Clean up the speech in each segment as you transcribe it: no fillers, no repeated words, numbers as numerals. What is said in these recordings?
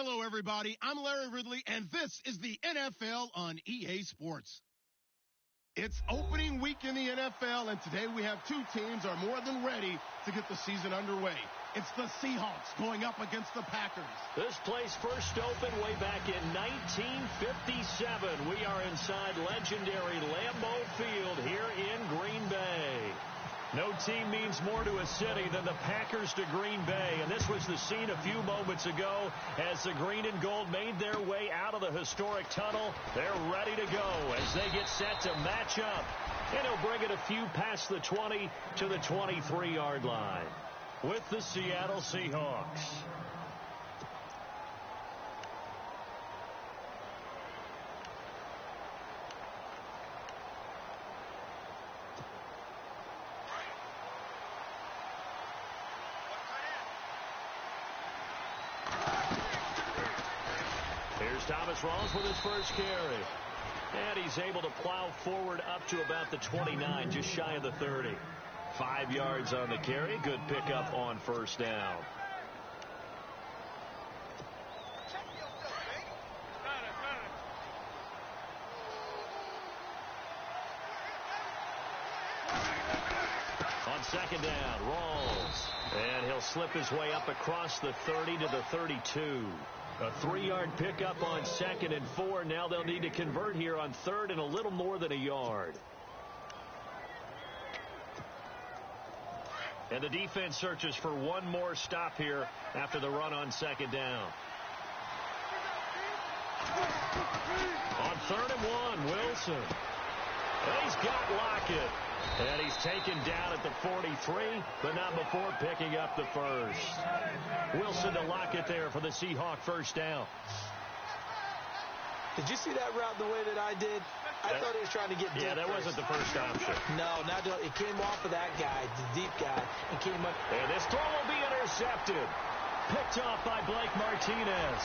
Hello, everybody. I'm Larry Ridley, and this is the NFL on EA Sports. It's opening week in the NFL, and today we have two teams are more than ready to get the season underway. It's the Seahawks going up against the Packers. This place first opened way back in 1957. We are inside legendary Lambeau Field here in Green Bay. No team means more to a city than the Packers to Green Bay, and this was the scene a few moments ago as the green and gold made their way out of the historic tunnel. They're ready to go as they get set to match up, and he'll bring it a few past the 20 to the 23-yard line with the Seattle Seahawks. Here's Thomas Rawls with his first carry. And he's able to plow forward up to about the 29, just shy of the 30. 5 yards on the carry. Good pickup on first down. On second down, Rawls. And he'll slip his way up across the 30 to the 32. A 3-yard pickup on 2nd and 4. Now they'll need to convert here on 3rd and a little more than a yard. And the defense searches for one more stop here after the run on 2nd down. On 3rd and 1, Wilson. And he's got Lockett. And he's taken down at the 43, but not before picking up the first. Wilson to Lockett there for the Seahawk first down. Did you see that route the way that I did? I thought he was trying to get deep. Yeah, that wasn't the first option. No, it came off of that guy, the deep guy. It came up. And this throw will be intercepted. Picked off by Blake Martinez.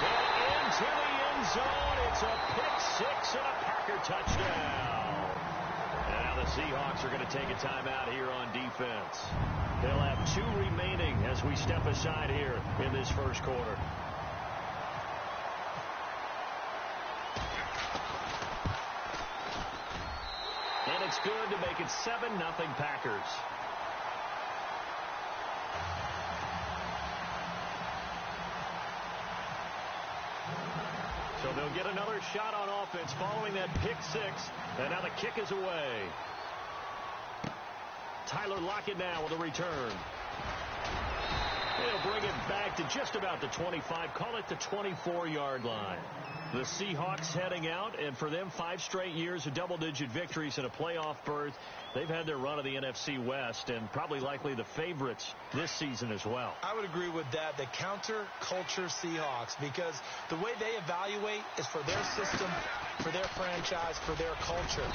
And into the end zone. It's a pick six and a Packer touchdown. And now the Seahawks are going to take a timeout here on defense. They'll have 2 remaining as we step aside here in this first quarter. And it's good to make it 7-0 Packers. So they'll get another shot on offense following that pick six. And now the kick is away. Tyler Lockett now with a return. He'll bring it back to just about the 25. Call it the 24-yard line. The Seahawks heading out, and for them, 5 straight years of double-digit victories and a playoff berth. They've had their run of the NFC West and probably likely the favorites this season as well. I would agree with that. The counter-culture Seahawks, because the way they evaluate is for their system, for their franchise, for their culture.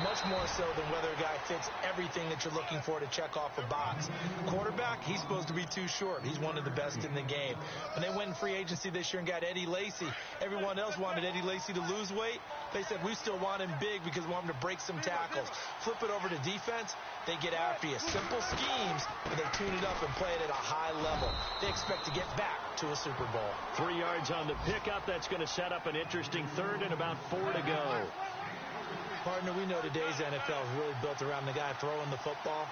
Much more so than whether a guy fits everything that you're looking for to check off a box. Quarterback, he's supposed to be too short. He's one of the best in the game. When they went in free agency this year and got Eddie Lacy, everyone else wanted Eddie Lacy to lose weight. They said, we still want him big because we want him to break some tackles. Flip it over to defense, they get after you. Simple schemes, but they tune it up and play it at a high level. They expect to get back to a Super Bowl. 3 yards on the pickup. That's going to set up an interesting 3rd and about 4 to go. Partner, we know today's NFL is really built around the guy throwing the football.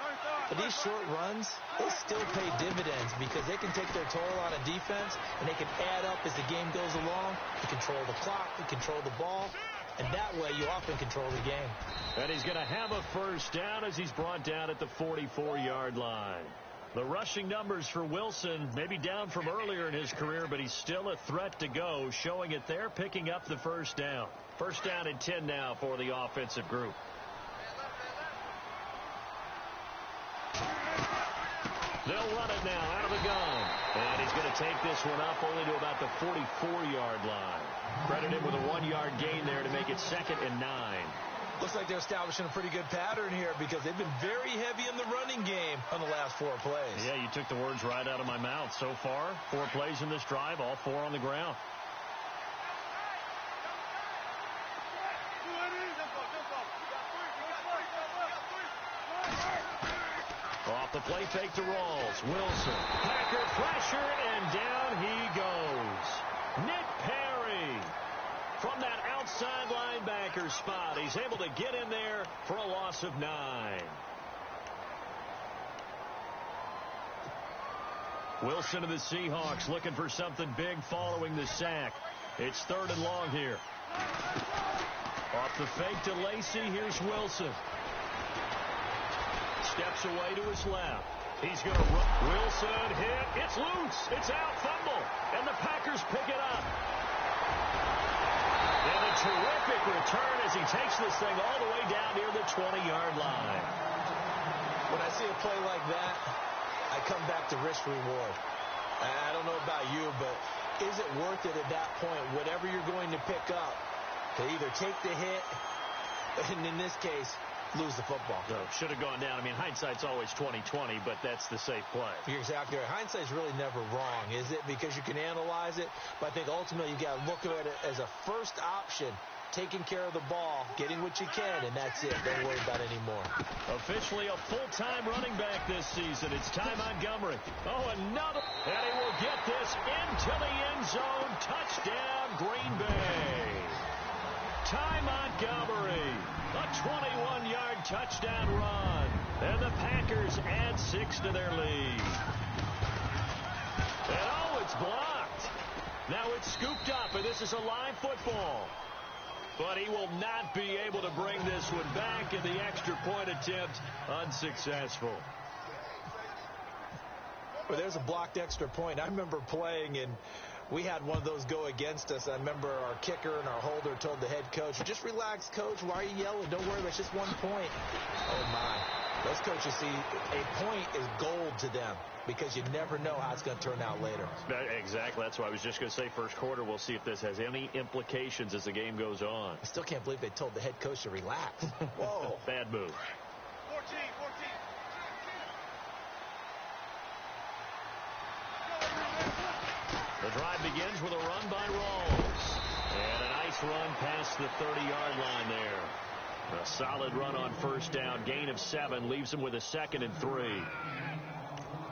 But these short runs, they still pay dividends because they can take their toll on a defense and they can add up as the game goes along. You control the clock, you control the ball, and that way you often control the game. And he's going to have a first down as he's brought down at the 44-yard line. The rushing numbers for Wilson maybe down from earlier in his career, but he's still a threat to go, showing it there, picking up the first down. First down and 10 now for the offensive group. They'll run it now out of the gun. And he's going to take this one up only to about the 44-yard line. Credit him with a 1-yard gain there to make it 2nd and 9. Looks like they're establishing a pretty good pattern here because they've been very heavy in the running game on the last 4 plays. Yeah, you took the words right out of my mouth. So far, 4 plays in this drive, all 4 on the ground. Off the play fake to Rawls. Wilson. Packer pressured, and down he goes. Nick Perry. From that outside linebacker spot, he's able to get in there for a loss of 9. Wilson of the Seahawks looking for something big following the sack. It's 3rd and long here. Off the fake to Lacy, here's Wilson. Steps away to his left. He's going to run. Wilson hit. It's loose. It's out. Fumble. And the Packers pick it up. And a terrific return as he takes this thing all the way down near the 20-yard line. When I see a play like that, I come back to risk reward. I don't know about you, but is it worth it at that point, whatever you're going to pick up, to either take the hit, and in this case, lose the football? No, should have gone down. I mean, hindsight's always 20/20, but that's the safe play. You're exactly right. Hindsight's really never wrong, is it? Because you can analyze it, but I think ultimately you got to look at it as a first option, taking care of the ball, getting what you can, and that's it. Don't worry about it anymore. Officially a full-time running back this season. It's Ty Montgomery. Oh, another. And he will get this into the end zone. Touchdown, Green Bay. Ty Montgomery. A 21-yard touchdown run. And the Packers add 6 to their lead. And oh, it's blocked. Now it's scooped up, and this is a live football. But he will not be able to bring this one back, and the extra point attempt unsuccessful. Well, there's a blocked extra point. I remember playing, and we had one of those go against us. I remember our kicker and our holder told the head coach, just relax, coach. Why are you yelling? Don't worry, that's just 1 point. Oh, my. Those coaches see a point is gold to them because you never know how it's going to turn out later. Exactly. That's why I was just going to say first quarter. We'll see if this has any implications as the game goes on. I still can't believe they told the head coach to relax. Whoa. Bad move. 14. The drive begins with a run by Rawls. And a nice run past the 30-yard line there. A solid run on first down. Gain of 7 leaves him with a 2nd and 3.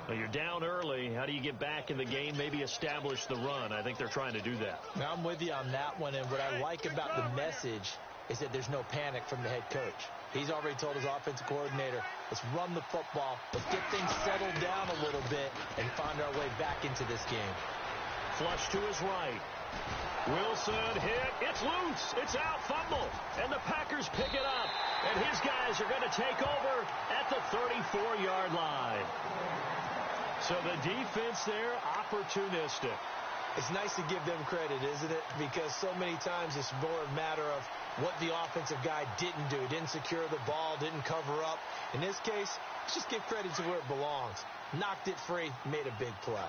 Well, you're down early. How do you get back in the game? Maybe establish the run. I think they're trying to do that. Now, I'm with you on that one. And what I like about the message is that there's no panic from the head coach. He's already told his offensive coordinator, let's run the football. Let's get things settled down a little bit and find our way back into this game. Flush to his right. Wilson hit. It's loose. It's out. Fumble. And the Packers pick it up. And his guys are going to take over at the 34-yard line. So the defense there, opportunistic. It's nice to give them credit, isn't it? Because so many times it's more a matter of what the offensive guy didn't do. Didn't secure the ball, didn't cover up. In this case, let's just give credit to where it belongs. Knocked it free, made a big play.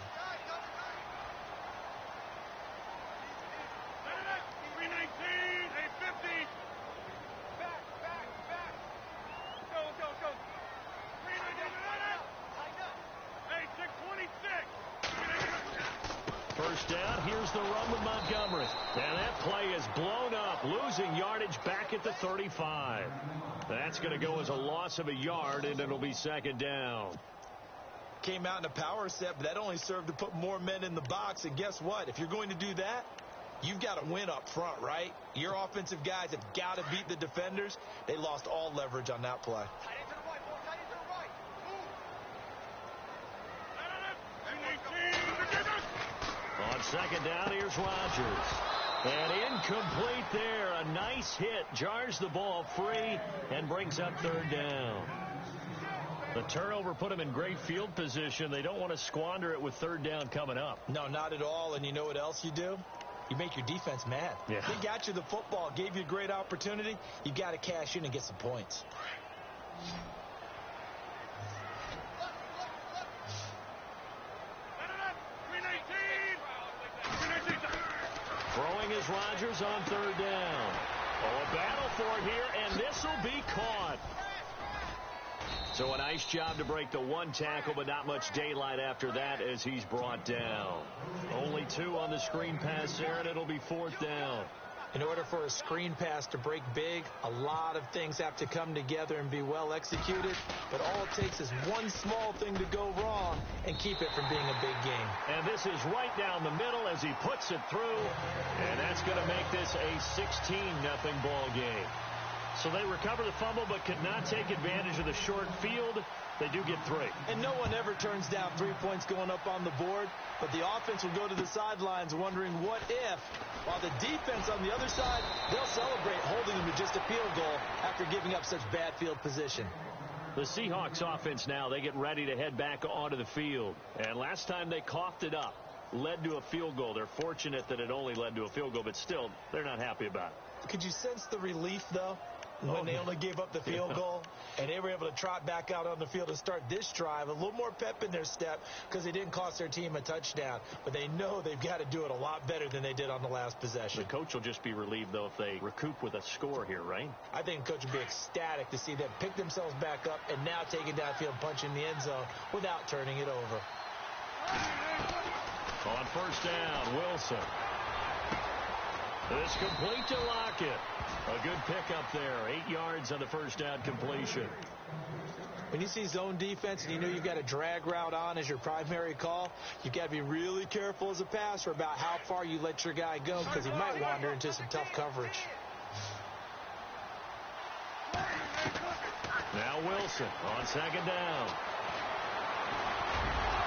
First down, here's the run with Montgomery. And that play is blown up, losing yardage back at the 35. That's going to go as a loss of a yard, and it'll be 2nd down. Came out in a power set, but that only served to put more men in the box. And guess what? If you're going to do that, you've got to win up front, right? Your offensive guys have got to beat the defenders. They lost all leverage on that play. On 2nd down, here's Rodgers. And incomplete there. A nice hit. Jars the ball free and brings up 3rd down. The turnover put him in great field position. They don't want to squander it with 3rd down coming up. No, not at all. And you know what else you do? You make your defense mad. Yeah. They got you the football, gave you a great opportunity. You got to cash in and get some points. Throwing is Rodgers on 3rd down. Oh, a battle for it here, and this will be caught. So a nice job to break the 1 tackle, but not much daylight after that as he's brought down. Only 2 on the screen pass there, and it'll be 4th down. In order for a screen pass to break big, a lot of things have to come together and be well executed, but all it takes is one small thing to go wrong and keep it from being a big game. And this is right down the middle as he puts it through, and that's going to make this a 16-0 ball game. So they recover the fumble but could not take advantage of the short field. They do get 3. And no one ever turns down 3 points going up on the board, but the offense will go to the sidelines wondering what if, while the defense on the other side, they'll celebrate holding them to just a field goal after giving up such bad field position. The Seahawks offense now, they get ready to head back onto the field. And last time they coughed it up, led to a field goal. They're fortunate that it only led to a field goal, but still, they're not happy about it. Could you sense the relief, though, when they only gave up the field goal and they were able to trot back out on the field and start this drive? A little more pep in their step because they didn't cost their team a touchdown, but they know they've got to do it a lot better than they did on the last possession. The coach will just be relieved, though, if they recoup with a score here, right? I think the coach would be ecstatic to see them pick themselves back up and now take it downfield, punch in the end zone without turning it over. On first down, Wilson. It's complete to Lockett. A good pickup there. 8 yards on the first down completion. When you see zone defense and you know you've got a drag route on as your primary call, you've got to be really careful as a passer about how far you let your guy go because he might wander into some tough coverage. Now Wilson on second down.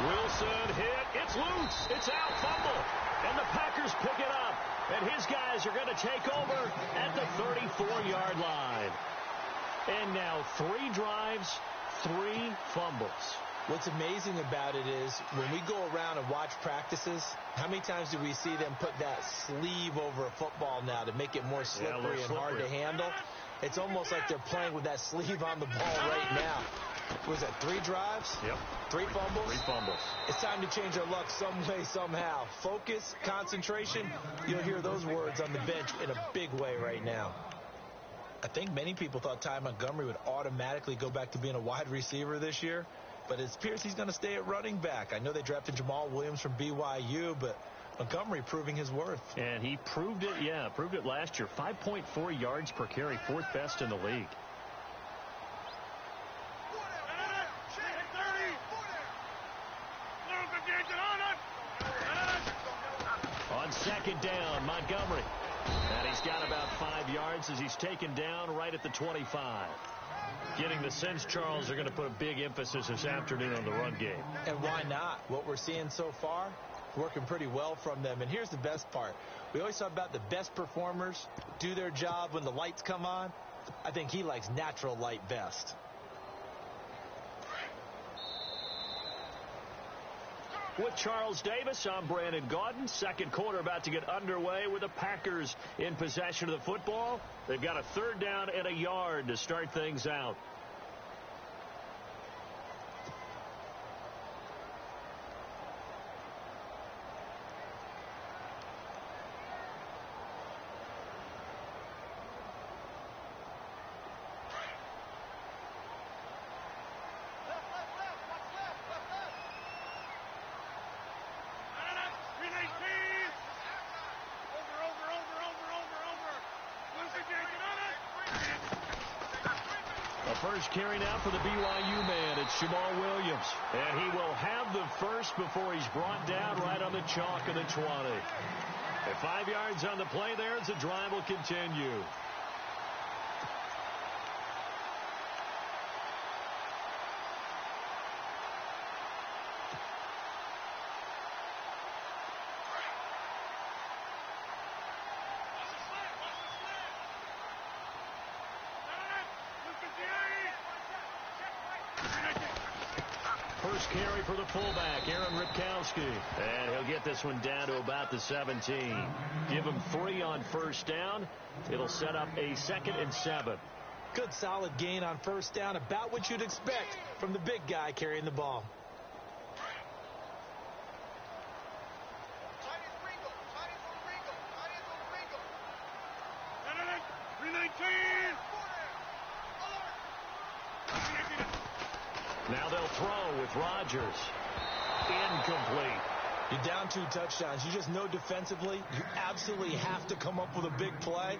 Wilson hit. It's loose. It's out. Fumble. And the Packers pick it up. And his guys are going to take over at the 34-yard line. And now 3 drives, 3 fumbles. What's amazing about it is when we go around and watch practices, how many times do we see them put that sleeve over a football now to make it more slippery and hard to handle? It's almost like they're playing with that sleeve on the ball right now. Was that 3 drives? Yep. 3 fumbles? 3 fumbles. It's time to change our luck some way, somehow. Focus, concentration, you'll hear those words on the bench in a big way right now. I think many people thought Ty Montgomery would automatically go back to being a wide receiver this year, but it appears he's going to stay at running back. I know they drafted Jamal Williams from BYU, but Montgomery proving his worth. And he proved it last year. 5.4 yards per carry, 4th best in the league. On second down, Montgomery. And he's got about 5 yards as he's taken down right at the 25. Getting the sense, Charles, they're going to put a big emphasis this afternoon on the run game. And why not? What we're seeing so far, working pretty well from them. And here's the best part. We always talk about the best performers do their job when the lights come on. I think he likes natural light best. With Charles Davis, I'm Brandon Gaudin. Second quarter about to get underway with the Packers in possession of the football. They've got a 3rd down and a yard to start things out. First carry now for the BYU man. It's Jamal Williams. And he will have the first before he's brought down right on the chalk of the 20. At 5 yards on the play there as the drive will continue. First carry for the fullback, Aaron Ripkowski. And he'll get this one down to about the 17. Give him 3 on first down. It'll set up a 2nd and 7. Good solid gain on first down, about what you'd expect from the big guy carrying the ball. Now they'll throw with Rodgers. Incomplete. You're down 2 touchdowns. You just know defensively you absolutely have to come up with a big play.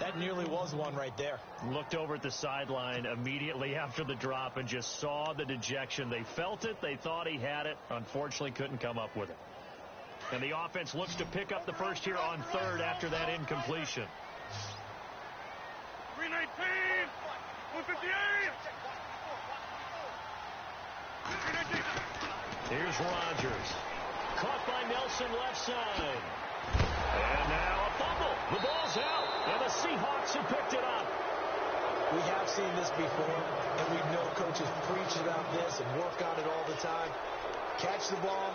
That nearly was one right there. Looked over at the sideline immediately after the drop and just saw the dejection. They felt it. They thought he had it. Unfortunately, couldn't come up with it. And the offense looks to pick up the first here on third after that incompletion. 319, 158. Here's Rodgers. Caught by Nelson left side. And now a fumble. The ball's out, and the Seahawks have picked it up. We have seen this before, and we know coaches preach about this and work on it all the time. Catch the ball.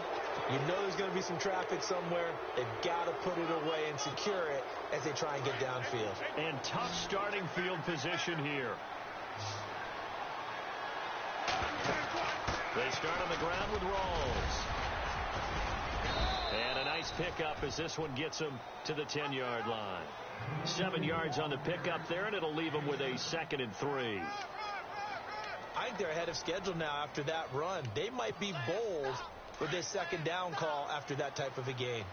You know there's going to be some traffic somewhere. They've got to put it away and secure it as they try and get downfield. And tough starting field position here. They start on the ground with Rawls. And a nice pickup as this one gets them to the 10-yard line. 7 yards on the pickup there, and it'll leave them with a 2nd and 3. I think they're ahead of schedule now after that run. They might be bold with this 2nd down call after that type of a game.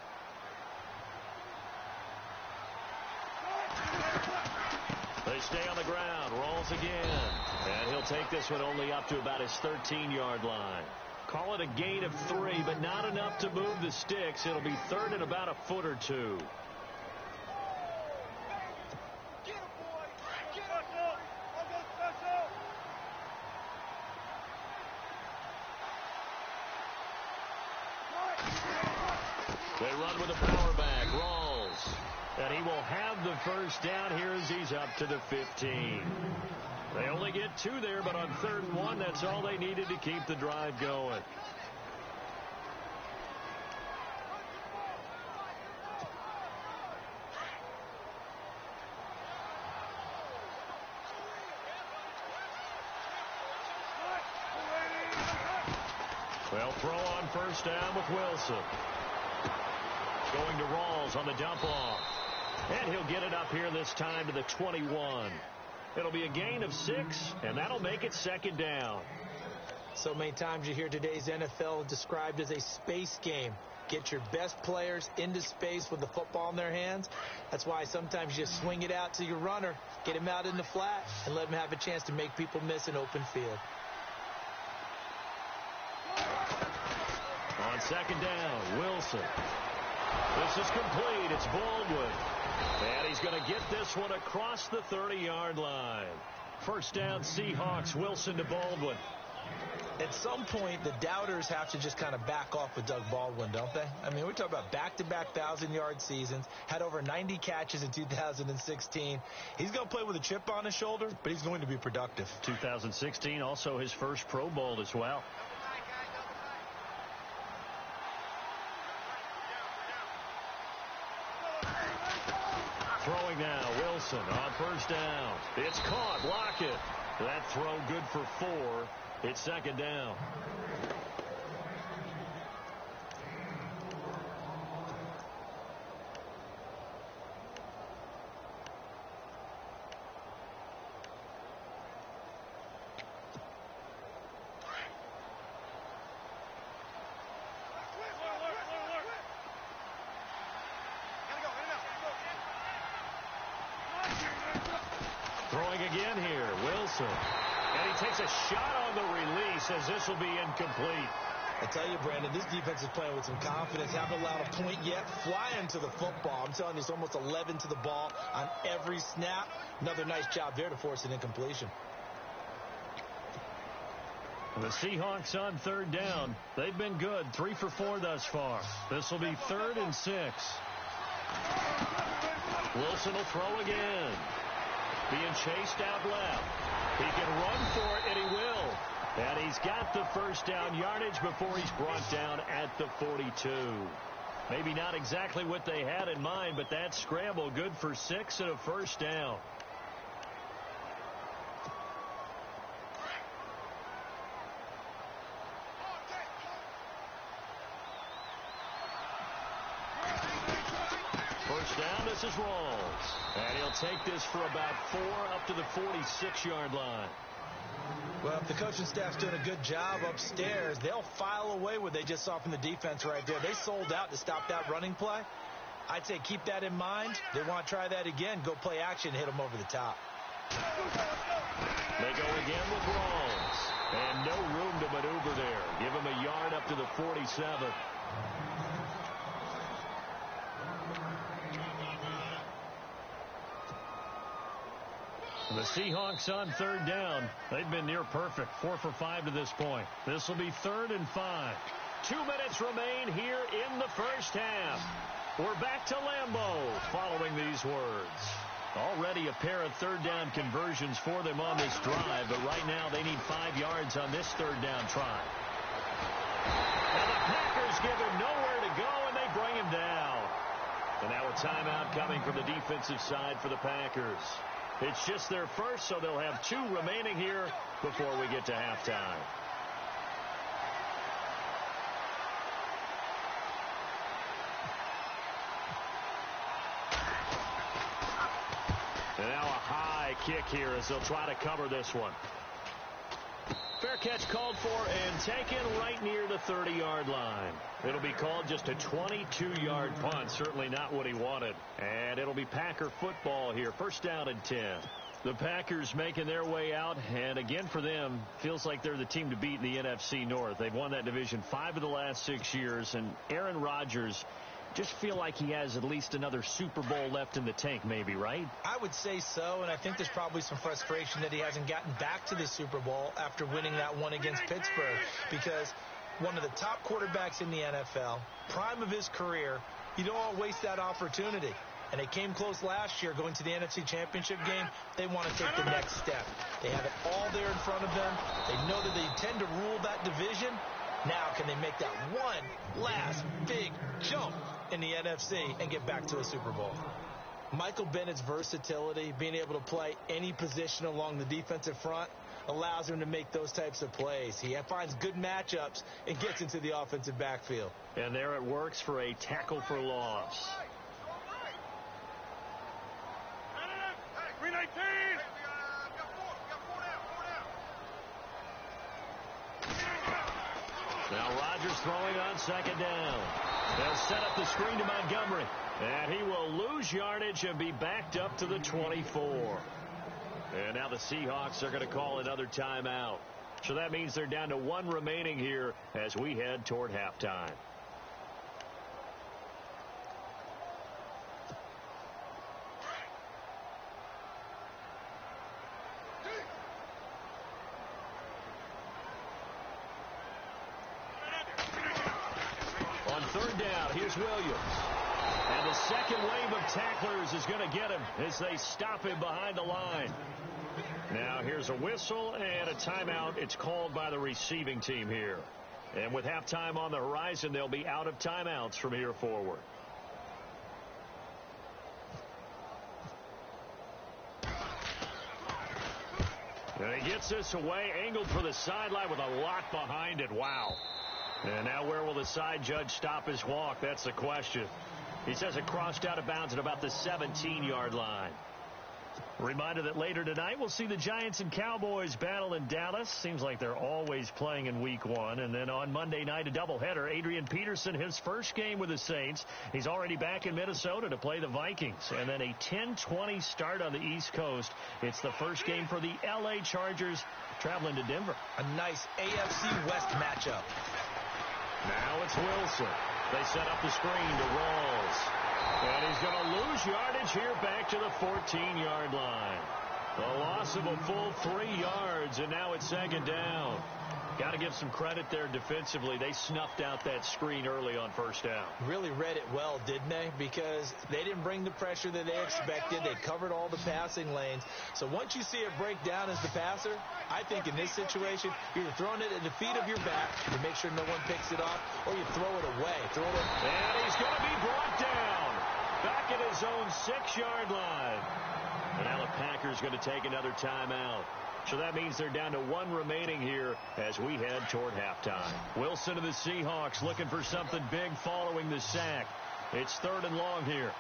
They stay on the ground. Rolls again. And he'll take this one only up to about his 13-yard line. Call it a gain of 3, but not enough to move the sticks. It'll be 3rd and about a foot or 2. They run with a power back. Rawls. And he will have the first down here as he's up to the 15. They only get 2 there, but on 3rd and 1, that's all they needed to keep the drive going. They'll throw on first down with Wilson. Going to Rawls on the dump off. And he'll get it up here this time to the 21. It'll be a gain of 6, and that'll make it 2nd down. So many times you hear today's NFL described as a space game. Get your best players into space with the football in their hands. That's why sometimes you just swing it out to your runner, get him out in the flat, and let him have a chance to make people miss an open field. On 2nd down, Wilson. This is complete. It's Baldwin. And he's going to get this one across the 30-yard line. First down, Seahawks. Wilson to Baldwin. At some point, the doubters have to just kind of back off with Doug Baldwin, don't they? I mean, we're talking about back-to-back 1,000-yard seasons, had over 90 catches in 2016. He's going to play with a chip on his shoulder, but he's going to be productive. 2016, also his first Pro Bowl as well. Throwing now, Wilson on first down. It's caught. Lockett. That throw good for 4. It's 2nd down. Throwing again here, Wilson. And he takes a shot on the release as this will be incomplete. I tell you, Brandon, this defense is playing with some confidence. Haven't allowed a point yet. Flying to the football. I'm telling you, it's almost 11 to the ball on every snap. Another nice job there to force an incompletion. The Seahawks on 3rd down. They've been good. 3 for 4 thus far. This will be 3rd and 6. Wilson will throw again. Being chased out left. He can run for it, and he will. And he's got the first down yardage before he's brought down at the 42. Maybe not exactly what they had in mind, but that scramble good for 6 and a first down. First down, this is Rawls. And he'll take this for about 4 up to the 46-yard line. Well, if the coaching staff's doing a good job upstairs, they'll file away what they just saw from the defense right there. They sold out to stop that running play. I'd say keep that in mind. They want to try that again. Go play action, hit them over the top. They go again with Rawls. And no room to maneuver there. Give him a yard up to the 47. The Seahawks on third down. They've been near perfect. 4 for 5 to this point. This will be 3rd and 5. 2 minutes remain here in the first half. We're back to Lambeau following these words. Already a pair of third down conversions for them on this drive, but right now they need 5 yards on this third down try. And the Packers give him nowhere to go, and they bring him down. And now a timeout coming from the defensive side for the Packers. It's just their first, so they'll have 2 remaining here before we get to halftime. And now a high kick here as they'll try to cover this one. Fair catch called for and taken right near the 30-yard line. It'll be called just a 22-yard punt. Certainly not what he wanted. And it'll be Packer football here. 1st down and 10. The Packers making their way out. And again for them, feels like they're the team to beat in the NFC North. They've won that division 5 of the last 6 years. And Aaron Rodgers just feel like he has at least another Super Bowl left in the tank maybe, right? I would say so, and I think there's probably some frustration that he hasn't gotten back to the Super Bowl after winning that one against Pittsburgh, because one of the top quarterbacks in the NFL, prime of his career, you don't want to waste that opportunity. And they came close last year going to the NFC Championship game. They want to take the next step. They have it all there in front of them. They know that they tend to rule that division. Now can they make that one last big jump in the NFC and get back to a Super Bowl? Michael Bennett's versatility, being able to play any position along the defensive front, allows him to make those types of plays. He finds good matchups and gets into the offensive backfield. And there it works for a tackle for loss. 319! Now Rodgers throwing on 2nd down. They'll set up the screen to Montgomery. And he will lose yardage and be backed up to the 24. And now the Seahawks are going to call another timeout. So that means they're down to 1 remaining here as we head toward halftime. On 3rd down, here's Williams. And the second wave of tacklers is going to get him as they stop him behind the line. Now here's a whistle and a timeout. It's called by the receiving team here. And with halftime on the horizon, they'll be out of timeouts from here forward. And he gets this away, angled for the sideline with a lot behind it. Wow. And now where will the side judge stop his walk? That's the question. He says it crossed out of bounds at about the 17-yard line. Reminder that later tonight we'll see the Giants and Cowboys battle in Dallas. Seems like they're always playing in week 1. And then on Monday night, a doubleheader. Adrian Peterson, his first game with the Saints. He's already back in Minnesota to play the Vikings. And then a 10:20 start on the East Coast. It's the first game for the L.A. Chargers traveling to Denver. A nice AFC West matchup. Now it's Wilson. They set up the screen to Rawls. And he's going to lose yardage here back to the 14-yard line. A loss of a full 3 yards, and now it's 2nd down. Got to give some credit there defensively. They snuffed out that screen early on 1st down. Really read it well, didn't they? Because they didn't bring the pressure that they expected. They covered all the passing lanes. So once you see it break down as the passer, I think in this situation, you're either throwing it at the feet of your back to make sure no one picks it off, or you throw it away. And he's going to be brought down back at his own 6-yard line. And now the Packers going to take another timeout. So that means they're down to 1 remaining here as we head toward halftime. Wilson of the Seahawks looking for something big following the sack. It's 3rd and long here.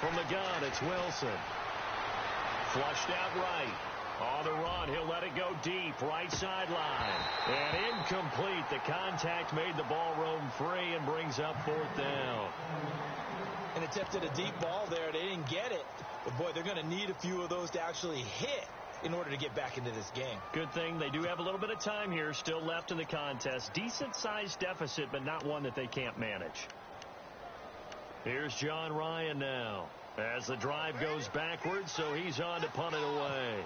From the gun, it's Wilson. Flushed out right. On the run, he'll let it go deep, right sideline. And incomplete. The contact made the ball roam free and brings up 4th down. And attempted a deep ball there. They didn't get it. But, boy, they're going to need a few of those to actually hit in order to get back into this game. Good thing they do have a little bit of time here still left in the contest. Decent-sized deficit, but not one that they can't manage. Here's John Ryan now as the drive goes backwards, so he's on to punt it away.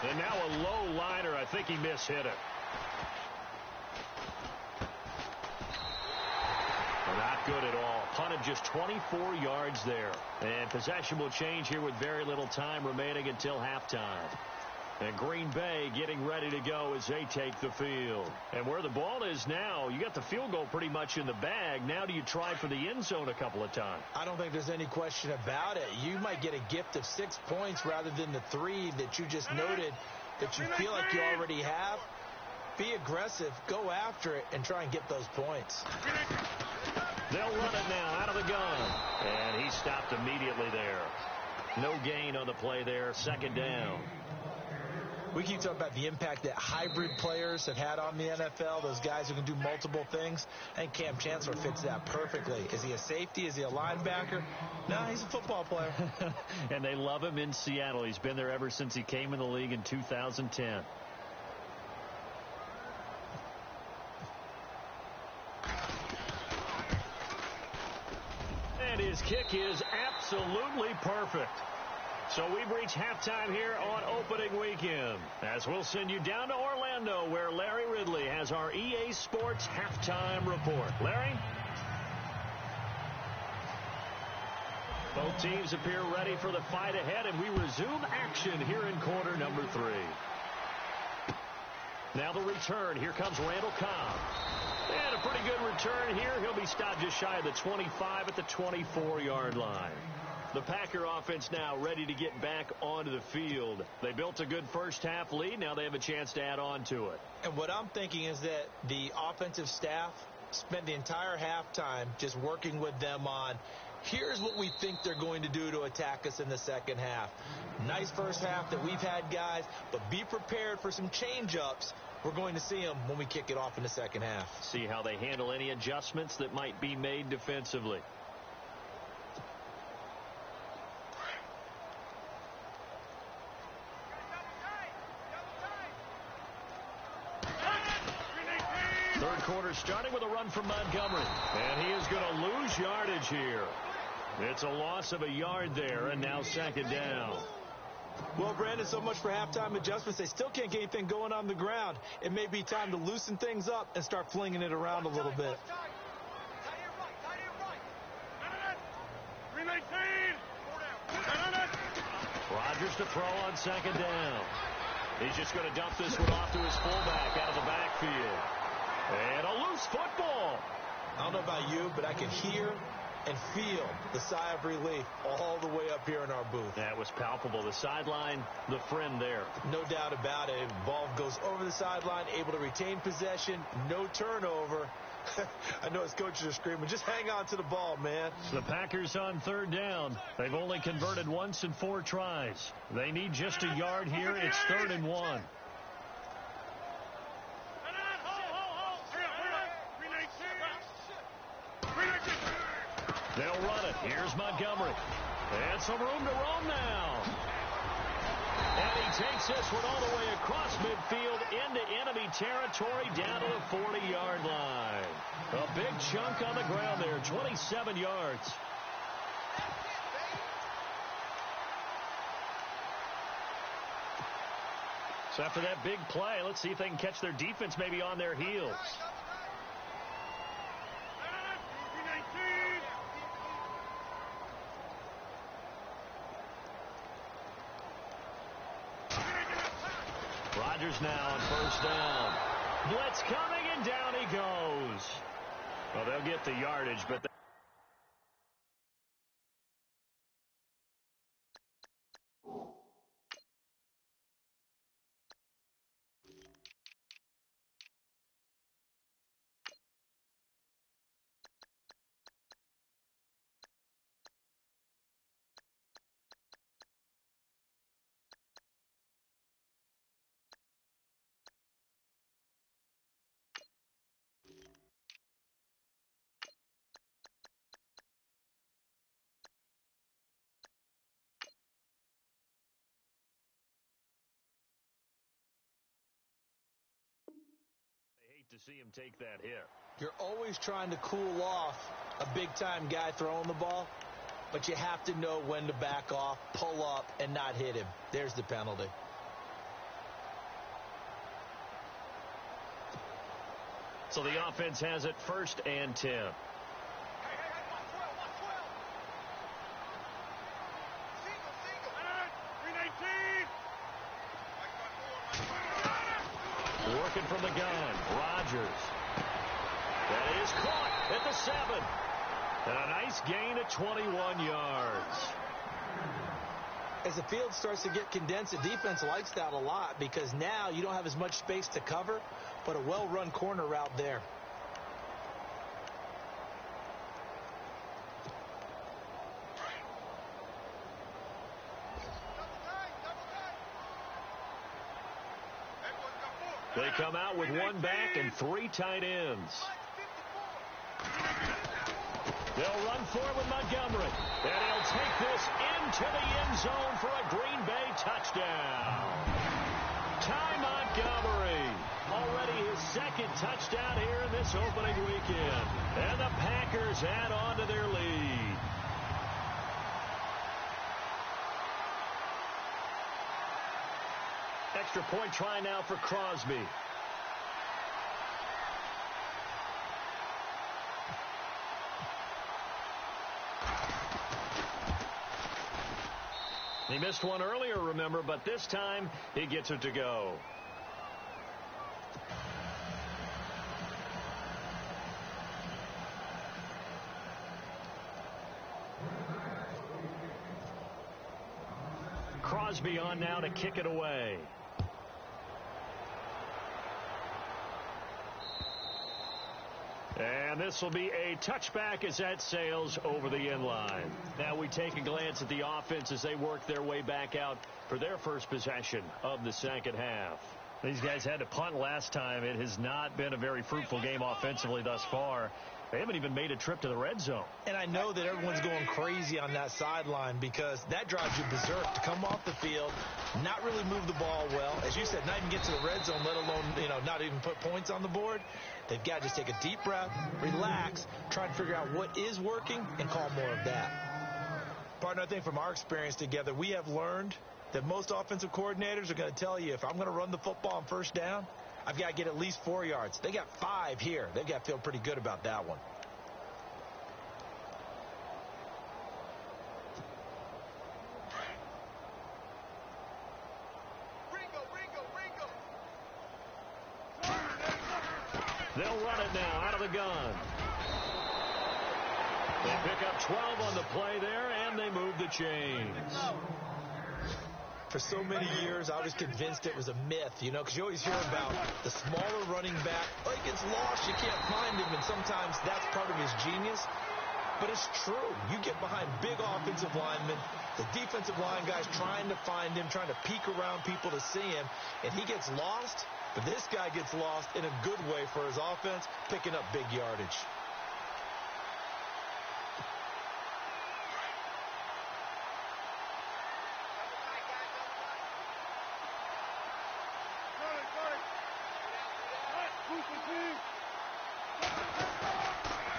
And now a low liner. I think he mishit it. Not good at all. Punted just 24 yards there. And possession will change here with very little time remaining until halftime. And Green Bay getting ready to go as they take the field. And where the ball is now, you got the field goal pretty much in the bag. Now do you try for the end zone a couple of times? I don't think there's any question about it. You might get a gift of 6 points rather than the 3 that you just noted that you feel like you already have. Be aggressive, go after it, and try and get those points. They'll run it now out of the gun. And he stopped immediately there. No gain on the play there. 2nd down. We keep talking about the impact that hybrid players have had on the NFL, those guys who can do multiple things. I think Cam Chancellor fits that perfectly. Is he a safety? Is he a linebacker? No, he's a football player. And they love him in Seattle. He's been there ever since he came in the league in 2010. And his kick is absolutely perfect. So we've reached halftime here on opening weekend, as we'll send you down to Orlando, where Larry Ridley has our EA Sports halftime report. Larry? Both teams appear ready for the fight ahead, and we resume action here in quarter number 3. Now the return. Here comes Randall Cobb. And a pretty good return here. He'll be stopped just shy of the 25 at the 24-yard line. The Packer offense now ready to get back onto the field. They built a good first-half lead. Now they have a chance to add on to it. And what I'm thinking is that the offensive staff spent the entire halftime just working with them on, here's what we think they're going to do to attack us in the second half. Nice first half that we've had, guys, but be prepared for some change-ups. We're going to see them when we kick it off in the second half. See how they handle any adjustments that might be made defensively. Third quarter starting with a run from Montgomery. And he is going to lose yardage here. It's a loss of a yard there, and now 2nd down. Well, Brandon, so much for halftime adjustments. They still can't get anything going on the ground. It may be time to loosen things up and start flinging it around a little bit. Rodgers to throw on 2nd down. He's just going to dump this one off to his fullback out of the backfield. And a loose football. I don't know about you, but I can hear and feel the sigh of relief all the way up here in our booth. That was palpable. The sideline, the friend there. No doubt about it. Ball goes over the sideline, able to retain possession, no turnover. I know his coaches are screaming, just hang on to the ball, man. The Packers on 3rd down. They've only converted once in 4 tries. They need just a yard here. It's 3rd and 1. They'll run it. Here's Montgomery. And some room to roam now. And he takes this one all the way across midfield into enemy territory down to the 40-yard line. A big chunk on the ground there, 27 yards. So after that big play, let's see if they can catch their defense maybe on their heels. Rodgers now on 1st down. Blitz coming, and down he goes. Well, they'll get the yardage, but to see him take that hit. You're always trying to cool off a big-time guy throwing the ball, but you have to know when to back off, pull up, and not hit him. There's the penalty. So the offense has it 1st and 10. Working from the gun, Rodgers. That is caught at the 7. And a nice gain of 21 yards. As the field starts to get condensed, the defense likes that a lot because now you don't have as much space to cover, but a well-run corner route there. They come out with 1 back and 3 tight ends. They'll run forward with Montgomery. And he'll take this into the end zone for a Green Bay touchdown. Ty Montgomery. Already his 2nd touchdown here in this opening weekend. And the Packers add on to their lead. Extra point try now for Crosby. He missed one earlier, remember, but this time he gets it to go. Crosby on now to kick it away. And this will be a touchback as that sails over the end line. Now we take a glance at the offense as they work their way back out for their first possession of the second half. These guys had to punt last time. It has not been a very fruitful game offensively thus far. They haven't even made a trip to the red zone. And I know that everyone's going crazy on that sideline because that drives you berserk to come off the field, not really move the ball well. As you said, not even get to the red zone, let alone, not even put points on the board. They've got to just take a deep breath, relax, try and figure out what is working, and call more of that. Partner, I think from our experience together, we have learned that most offensive coordinators are going to tell you, if I'm going to run the football on first down, I've got to get at least 4 yards. They got 5 here. They've got to feel pretty good about that one. They'll run it now out of the gun. They pick up 12 on the play there, and they move the chains. For so many years, I was convinced it was a myth, because you always hear about the smaller running back. He gets lost, you can't find him, and sometimes that's part of his genius. But it's true. You get behind big offensive linemen, the defensive line guys trying to find him, trying to peek around people to see him, and he gets lost. But this guy gets lost in a good way for his offense, picking up big yardage.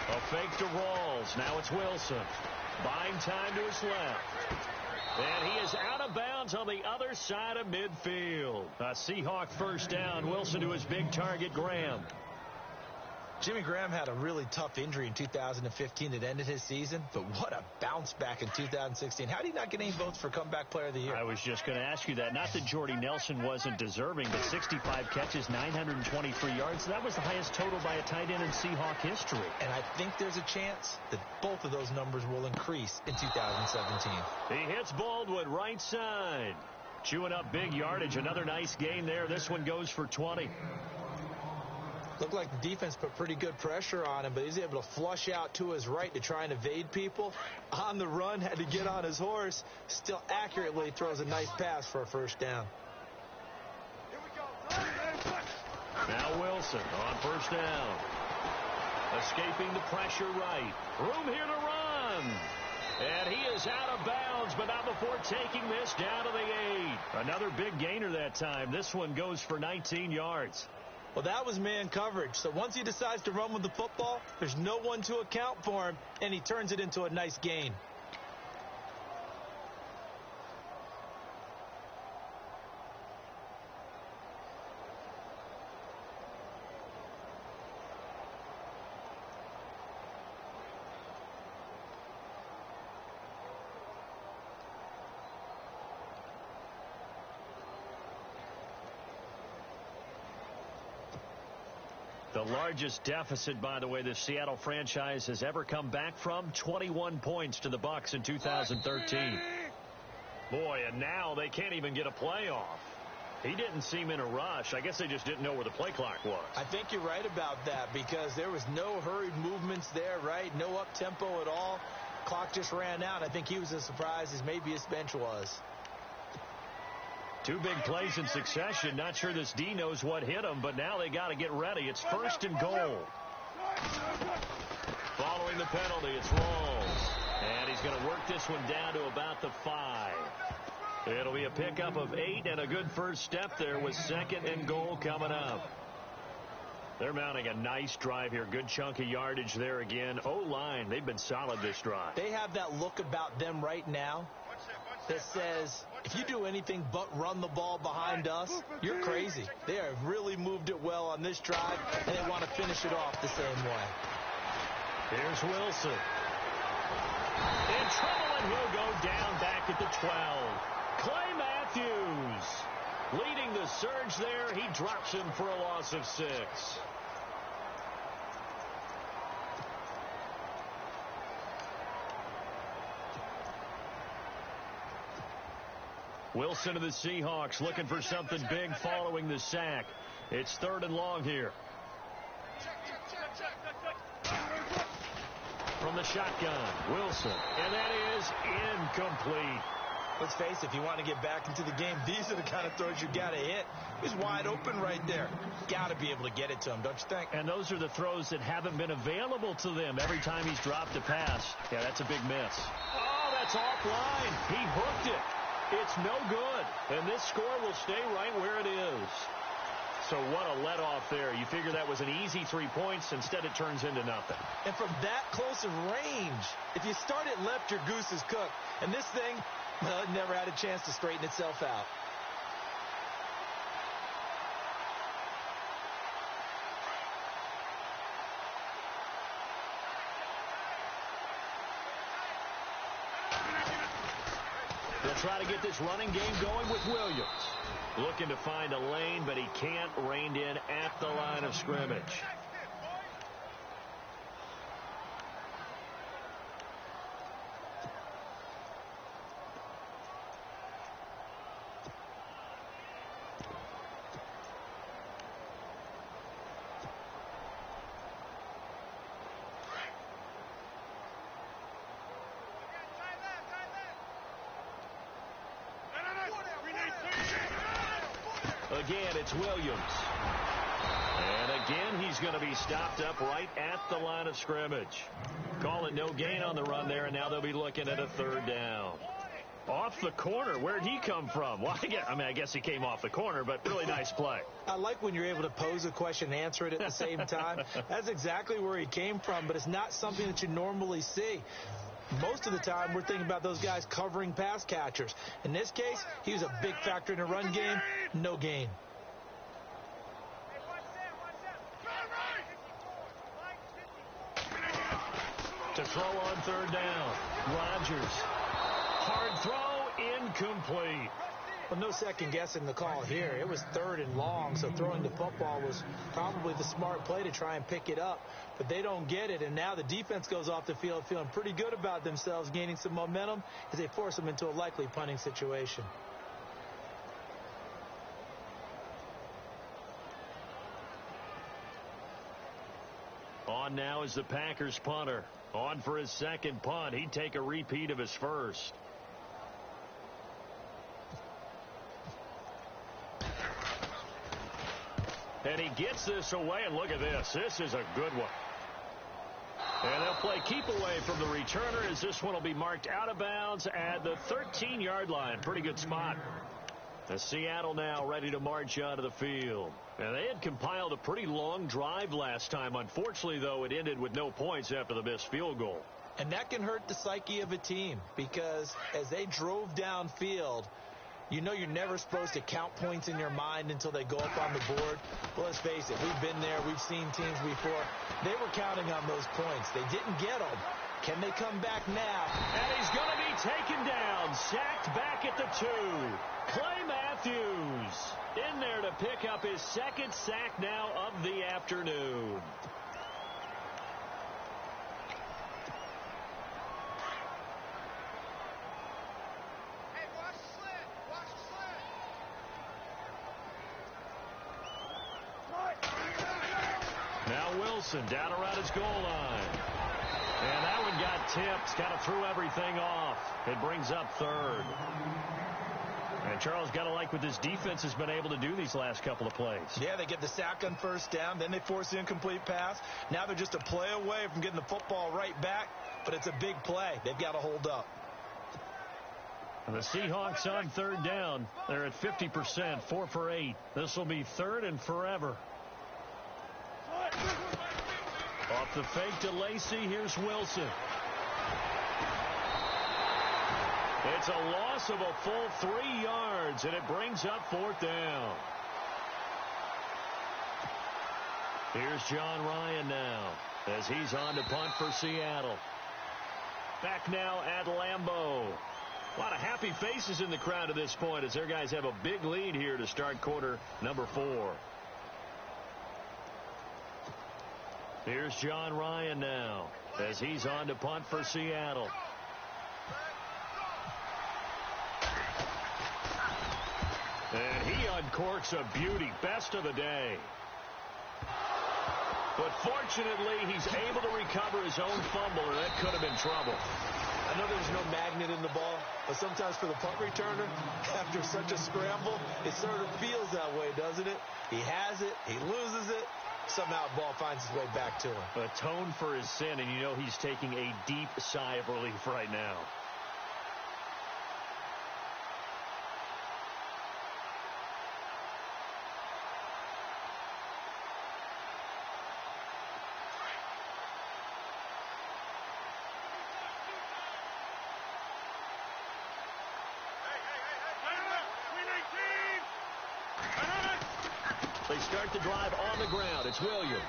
A fake to Rawls. Now it's Wilson. Buying time to his left. And he is out of bounds on the other side of midfield. A Seahawk first down. Wilson to his big target, Graham. Jimmy Graham had a really tough injury in 2015 that ended his season, but what a bounce back in 2016. How did he not get any votes for Comeback Player of the Year? I was just going to ask you that. Not that Jordy Nelson wasn't deserving, but 65 catches, 923 yards. That was the highest total by a tight end in Seahawk history. And I think there's a chance that both of those numbers will increase in 2017. He hits Baldwin right side. Chewing up big yardage. Another nice gain there. This one goes for 20. Looked like the defense put pretty good pressure on him, but he's able to flush out to his right to try and evade people. On the run, had to get on his horse. Still accurately throws a nice pass for a first down. Here we go. Now Wilson on first down. Escaping the pressure right. Room here to run. And he is out of bounds, but not before taking this down to the 8. Another big gainer that time. This one goes for 19 yards. Well, that was man coverage. So once he decides to run with the football, there's no one to account for him, and he turns it into a nice gain. The largest deficit, by the way, the Seattle franchise has ever come back from, 21 points to the Bucs in 2013. Boy, and now they can't even get a playoff. He didn't seem in a rush. I guess they just didn't know where the play clock was. I think you're right about that because there was no hurried movements there, right? No up-tempo at all. Clock just ran out. I think he was as surprised as maybe his bench was. Two big plays in succession. Not sure this D knows what hit him, but now they got to get ready. It's 1st and goal. Following the penalty, it's Rawls. And he's going to work this one down to about the 5. It'll be a pickup of 8 and a good first step there with 2nd and goal coming up. They're mounting a nice drive here. Good chunk of yardage there again. O-line, they've been solid this drive. They have that look about them right now that says, if you do anything but run the ball behind us, you're crazy. They have really moved it well on this drive, and they want to finish it off the same way. Here's Wilson. In trouble, and he'll go down back at the 12. Clay Matthews leading the surge there. He drops him for a loss of 6. Wilson of the Seahawks looking for something big following the sack. It's 3rd and long here. From the shotgun, Wilson. And that is incomplete. Let's face it, if you want to get back into the game, these are the kind of throws you got to hit. He's wide open right there. Got to be able to get it to him, don't you think? And those are the throws that haven't been available to them every time he's dropped a pass. Yeah, that's a big miss. Oh, that's offline. He hooked it. It's no good, and this score will stay right where it is. So what a let-off there. You figure that was an easy 3 points. Instead, it turns into nothing. And from that close of range, if you start it left, your goose is cooked. And this thing, well, it never had a chance to straighten itself out. They'll try to get this running game going with Williams. Looking to find a lane, but he can't. Reined in at the line of scrimmage. Again, it's Williams. And again, he's going to be stopped up right at the line of scrimmage. Call it no gain on the run there, and now they'll be looking at a 3rd down. Off the corner. Where'd he come from? Well, I guess he came off the corner, but really nice play. I like when you're able to pose a question and answer it at the same time. That's exactly where he came from, but it's not something that you normally see. Most of the time, we're thinking about those guys covering pass catchers. In this case, he was a big factor in the run game. No gain. To throw on 3rd down. Rodgers. Hard throw, incomplete. Well, no second guessing the call here. It was 3rd and long, so throwing the football was probably the smart play to try and pick it up. But they don't get it, and now the defense goes off the field feeling pretty good about themselves, gaining some momentum as they force them into a likely punting situation. On now is the Packers punter. On for his 2nd punt. He'd take a repeat of his first. And he gets this away, and look at this. This is a good one. And they'll play keep away from the returner as this one will be marked out of bounds at the 13-yard line. Pretty good spot. The Seattle now ready to march out of the field. And they had compiled a pretty long drive last time. Unfortunately, though, it ended with no points after the missed field goal. And that can hurt the psyche of a team because as they drove downfield, you know you're never supposed to count points in your mind until they go up on the board. Well, let's face it, we've been there. We've seen teams before. They were counting on those points. They didn't get them. Can they come back now? And he's going to be taken down, sacked back at the 2. Clay Matthews in there to pick up his second sack now of the afternoon. Hey, watch the sled. Watch the sled. Now Wilson down around his goal line. And that one got tipped. Kind of threw everything off. It brings up third. And Charles, got to like what this defense has been able to do these last couple of plays. Yeah, they get the sack on first down. Then they force the incomplete pass. Now they're just a play away from getting the football right back. But it's a big play. They've got to hold up. And the Seahawks on third down. They're at 50%, 4 for 8. This will be third and forever. Off the fake to Lacy, here's Wilson. It's a loss of a full 3 yards, and it brings up fourth down. Here's John Ryan now as he's on to punt for Seattle. Back now at Lambeau. A lot of happy faces in the crowd at this point as their guys have a big lead here to start quarter number 4. Here's John Ryan now as he's on to punt for Seattle. And he uncorks a beauty. Best of the day. But fortunately, he's able to recover his own fumble, or that could have been trouble. I know there's no magnet in the ball, but sometimes for the punt returner, after such a scramble, it sort of feels that way, doesn't it? He has it. He loses it. Somehow the ball finds its way back to him. Atone for his sin, and you know he's taking a deep sigh of relief right now. They start the drive on the ground. It's Williams.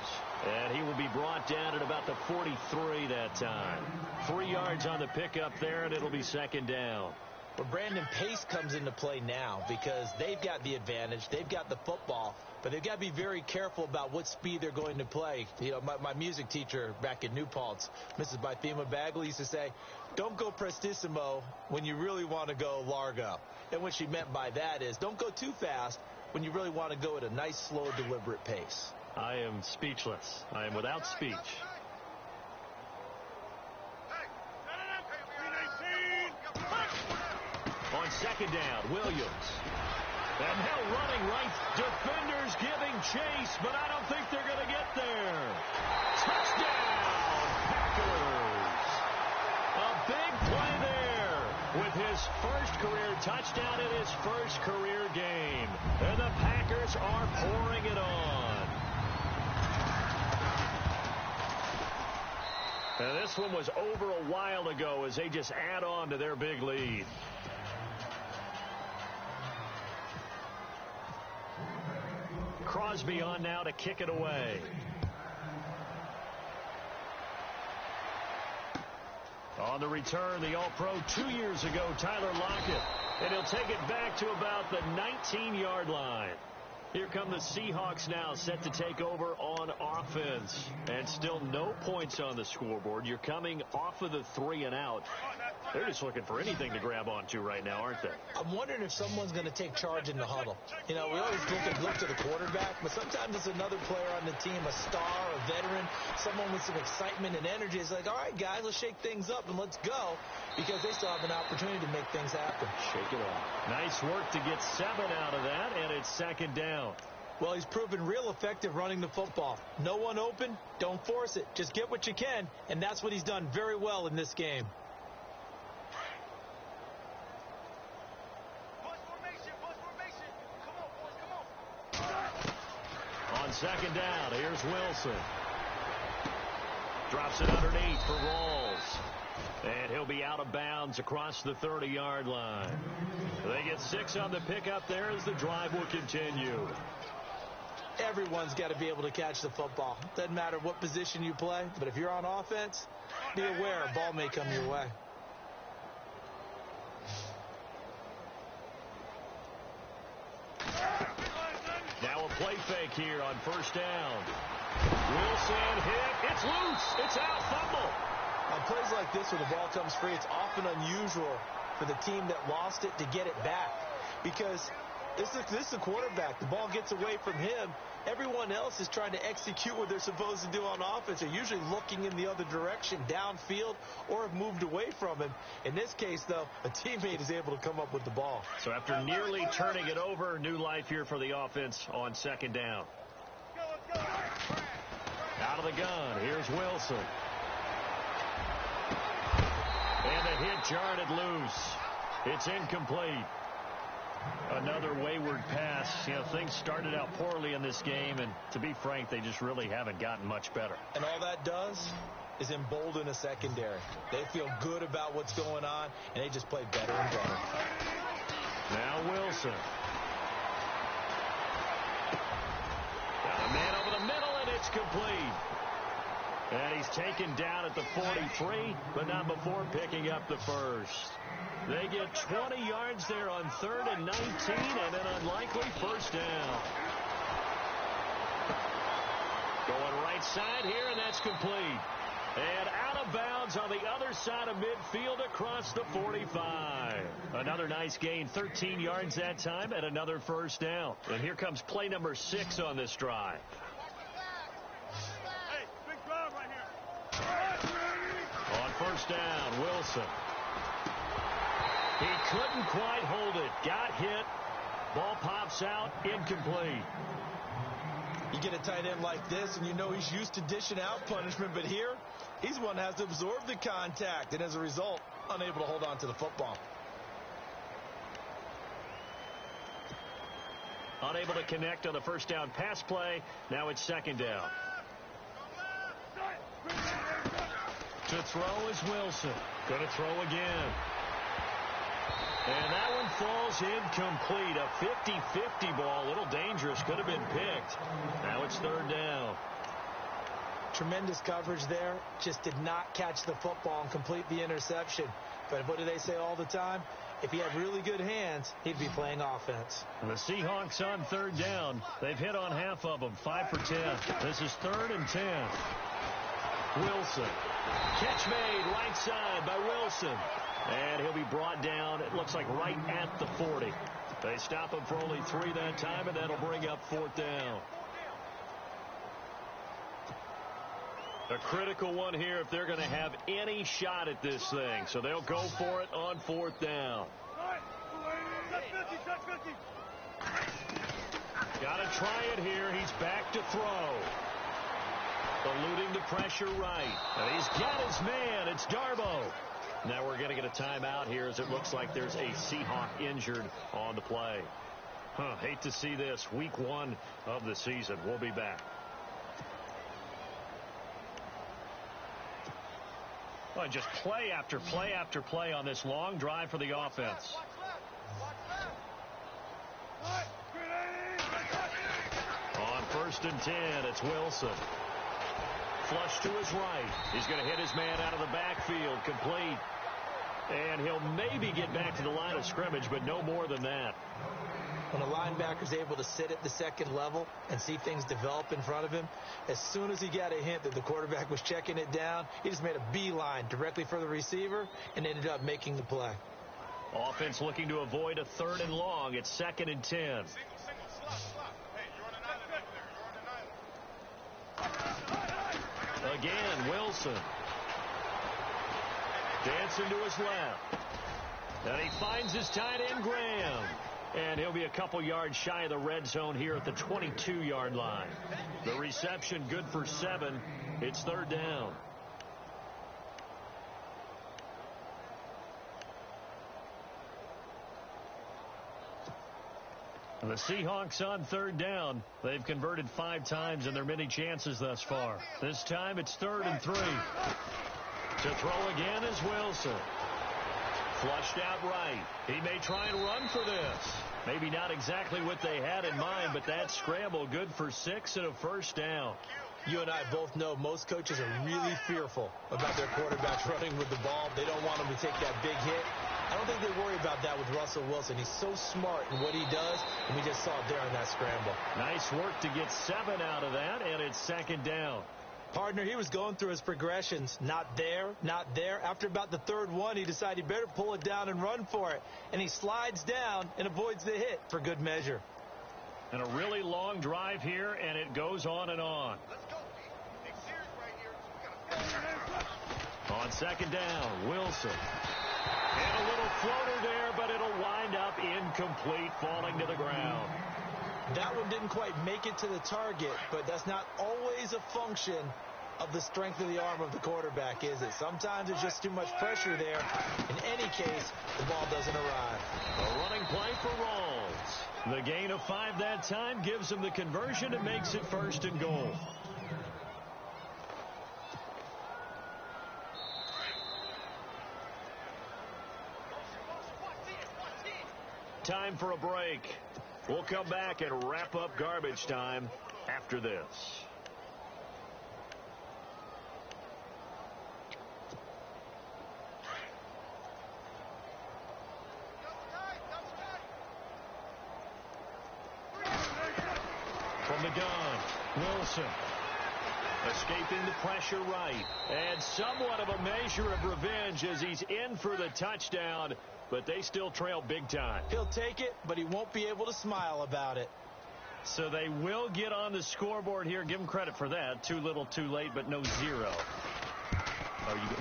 And he will be brought down at about the 43 that time. 3 yards on the pickup there, and it'll be second down. But Brandon, pace comes into play now because they've got the advantage. They've got the football, but they've got to be very careful about what speed they're going to play. You know, my music teacher back in New Paltz, Mrs. Bythema Bagley, used to say, don't go prestissimo when you really want to go largo. And what she meant by that is don't go too fast when you really want to go at a nice, slow, deliberate pace. I am speechless. I am without speech. On second down, Williams. And now running right. Defenders giving chase, but I don't think they're going to get there. Touchdown, Packers. A big play there with his first career touchdown in his first career game. And the Packers are pouring it on. And this one was over a while ago as they just add on to their big lead. Crosby on now to kick it away. On the return, the All-Pro 2 years ago, Tyler Lockett. And he'll take it back to about the 19-yard line. Here come the Seahawks now, set to take over on offense. And still no points on the scoreboard. You're coming off of the 3 and out. They're just looking for anything to grab onto right now, aren't they? I'm wondering if someone's going to take charge in the huddle. You know, we always look to the quarterback, but sometimes it's another player on the team, a star, a veteran, someone with some excitement and energy. It's like, all right, guys, let's shake things up and let's go, because they still have an opportunity to make things happen. Shake it off. Nice work to get 7 out of that, and it's second down. Well, he's proven real effective running the football. No one open, don't force it. Just get what you can, and that's what he's done very well in this game. On second down, here's Wilson. Drops it underneath for Rawls. And he'll be out of bounds across the 30-yard line. They get 6 on the pickup there as the drive will continue. Everyone's got to be able to catch the football. Doesn't matter what position you play, but if you're on offense, be aware a ball may come your way. Now a play fake here on first down. Wilson hit. It's loose. It's out. Fumble. On plays like this where the ball comes free, it's often unusual for the team that lost it to get it back. Because this is a quarterback. The ball gets away from him. Everyone else is trying to execute what they're supposed to do on offense. They're usually looking in the other direction, downfield, or have moved away from him. In this case, though, a teammate is able to come up with the ball. So after nearly turning it over, new life here for the offense on second down. Out of the gun, here's Wilson. And the hit jarred it loose. It's incomplete. Another wayward pass. You know, things started out poorly in this game, and to be frank, they just really haven't gotten much better. And all that does is embolden a secondary. They feel good about what's going on, and they just play better and better. Now Wilson. Got a man over the middle, and it's complete. And he's taken down at the 43, but not before picking up the first. They get 20 yards there on 3rd and 19, and an unlikely first down. Going right side here, and that's complete. And out of bounds on the other side of midfield across the 45. Another nice gain, 13 yards that time, and another first down. And here comes play number 6 on this drive. Hey, big drive right here. On first down, Wilson. He couldn't quite hold it. Got hit. Ball pops out. Incomplete. You get a tight end like this, and you know he's used to dishing out punishment, but here, he's one that has to absorb the contact, and as a result, unable to hold on to the football. Unable to connect on the first down pass play. Now it's second down. To throw is Wilson. Going to throw again. And that one falls incomplete. A 50-50 ball. A little dangerous. Could have been picked. Now it's third down. Tremendous coverage there. Just did not catch the football and complete the interception. But what do they say all the time? If he had really good hands, he'd be playing offense. And the Seahawks on third down. They've hit on half of them. 5 for 10. This is 3rd and 10. Wilson. Catch made right side by Wilson. And he'll be brought down, it looks like, right at the 40. They stop him for only 3 that time, and that'll bring up 4th down. A critical one here if they're going to have any shot at this thing. So they'll go for it on 4th down. Got to try it here. He's back to throw. Eluding the pressure right. And he's got his man. It's Darbo. Now we're going to get a timeout here as it looks like there's a Seahawk injured on the play. Hate to see this. Week 1 of the season. We'll be back. Well, just play after play after play on this long drive for the offense. On 1st and 10, it's Wilson. Flush to his right. He's going to hit his man out of the backfield. Complete. And he'll maybe get back to the line of scrimmage, but no more than that. When a linebacker's able to sit at the second level and see things develop in front of him, as soon as he got a hint that the quarterback was checking it down, he just made a beeline directly for the receiver and ended up making the play. Offense looking to avoid a 3rd and long. It's 2nd and 10. Single, slot. Hey, you're on an island over there. Again, Wilson. Dancing to his left. And he finds his tight end, Graham. And he'll be a couple yards shy of the red zone here at the 22-yard line. The reception good for 7. It's 3rd down. The Seahawks on third down. They've converted 5 times in their many chances thus far. This time it's 3rd and 3. To throw again is Wilson. Flushed out right. He may try and run for this. Maybe not exactly what they had in mind, but that scramble good for 6 and a first down. You and I both know most coaches are really fearful about their quarterbacks running with the ball. They don't want them to take that big hit. I don't think they worry about that with Russell Wilson. He's so smart in what he does, and we just saw it there in that scramble. Nice work to get 7 out of that, and it's 2nd down. Partner, he was going through his progressions. Not there, not there. After about the 3rd one, he decided he better pull it down and run for it. And he slides down and avoids the hit for good measure. And a really long drive here, and it goes on and on. Let's go, Pete. Big series right here. On 2nd down, Wilson. And a little floater there, but it'll wind up incomplete, falling to the ground. That one didn't quite make it to the target, but that's not always a function of the strength of the arm of the quarterback, is it? Sometimes it's just too much pressure there. In any case, the ball doesn't arrive. A running play for Rawls. The gain of 5 that time gives him the conversion and makes it 1st and goal. Time for a break. We'll come back and wrap up garbage time after this. From the gun, Wilson. Escaping the pressure right. And somewhat of a measure of revenge as he's in for the touchdown. But they still trail big time. He'll take it, but he won't be able to smile about it. So they will get on the scoreboard here. Give him credit for that. Too little, too late, but no 0. Oh,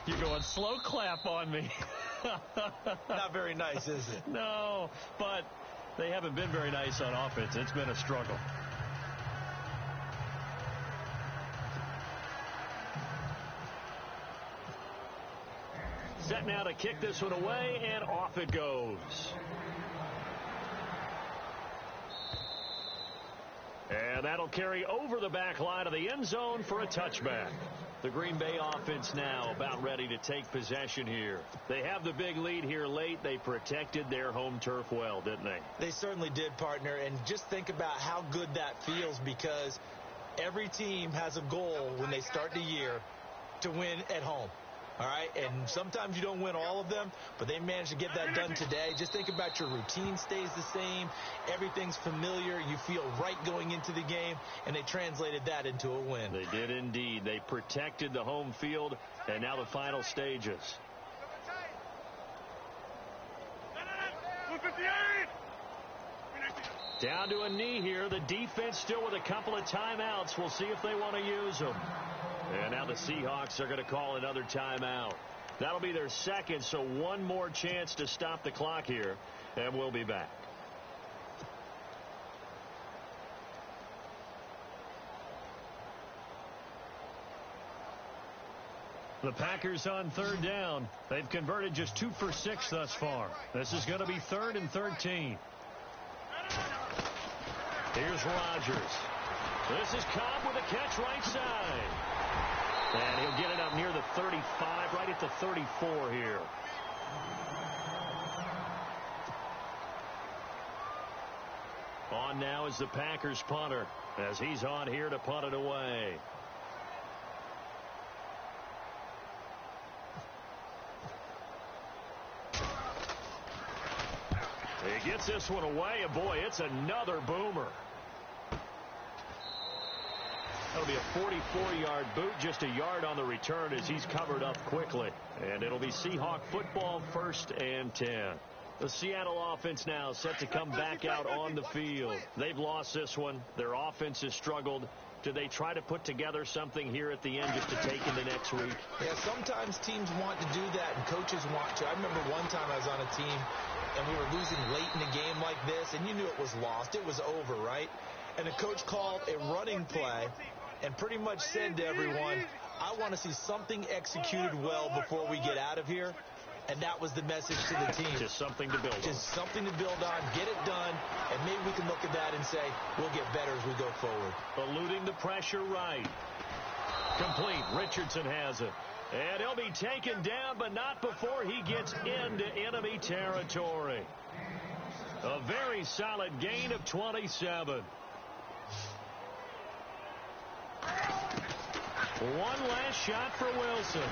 you're going slow clap on me. Not very nice, is it? No, but they haven't been very nice on offense. It's been a struggle. Set now to kick this one away, and off it goes. And that'll carry over the back line of the end zone for a touchback. The Green Bay offense now about ready to take possession here. They have the big lead here late. They protected their home turf well, didn't they? They certainly did, partner. And just think about how good that feels, because every team has a goal when they start the year to win at home. All right, and sometimes you don't win all of them, but they managed to get that done today. Just think about your routine stays the same. Everything's familiar. You feel right going into the game, and they translated that into a win. They did indeed. They protected the home field, and now the final stages. 158! Down to a knee here. The defense still with a couple of timeouts. We'll see if they want to use them. And now the Seahawks are going to call another timeout. That'll be their 2nd, so one more chance to stop the clock here, and we'll be back. The Packers on 3rd down. They've converted just 2 for 6 thus far. This is going to be 3rd and 13. Here's Rodgers. This is Cobb with a catch right side. And he'll get it up near the 35, right at the 34 here. On now is the Packers punter, as he's on here to punt it away. He gets this one away, and boy, it's another boomer. That'll be a 44-yard boot, just a yard on the return as he's covered up quickly. And it'll be Seahawk football, 1st and 10. The Seattle offense now set to come back out on the field. They've lost this one. Their offense has struggled. Do they try to put together something here at the end just to take into next week? Yeah, sometimes teams want to do that and coaches want to. I remember one time I was on a team and we were losing late in a game like this, and you knew it was lost. It was over, right? And the coach called a running play and pretty much said to everyone, I want to see something executed well before we get out of here. And that was the message to the team. Just something to build on. Just something to build on, get it done, and maybe we can look at that and say, we'll get better as we go forward. Eluding the pressure right. Complete. Richardson has it. And he'll be taken down, but not before he gets into enemy territory. A very solid gain of 27. One last shot for Wilson.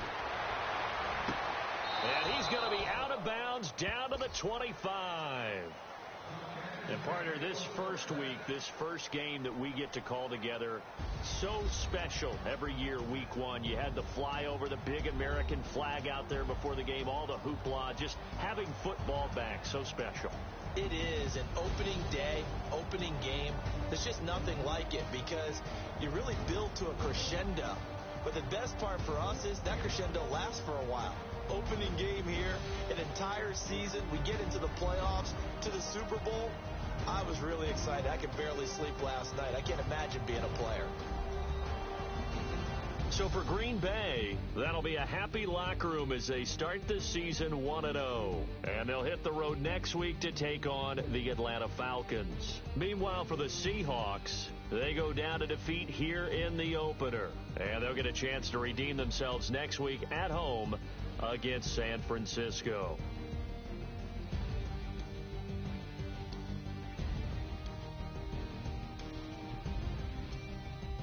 And he's going to be out of bounds down to the 25. And partner, this first week, this first game that we get to call together, so special every year, week one. You had the flyover, the big American flag out there before the game, all the hoopla, just having football back, so special. It is an opening day, opening game. There's just nothing like it because you really build to a crescendo. But the best part for us is that crescendo lasts for a while. Opening game here, an entire season. We get into the playoffs, to the Super Bowl. I was really excited. I could barely sleep last night. I can't imagine being a player. So for Green Bay, that'll be a happy locker room as they start the season 1-0. And they'll hit the road next week to take on the Atlanta Falcons. Meanwhile, for the Seahawks, they go down to defeat here in the opener. And they'll get a chance to redeem themselves next week at home against San Francisco.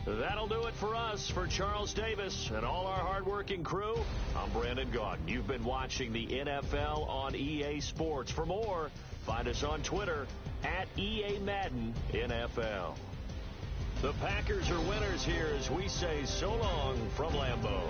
That'll do it for us. For Charles Davis and all our hardworking crew, I'm Brandon Gaudin. You've been watching the NFL on EA Sports. For more, find us on Twitter at EA Madden NFL. The Packers are winners here as we say so long from Lambeau.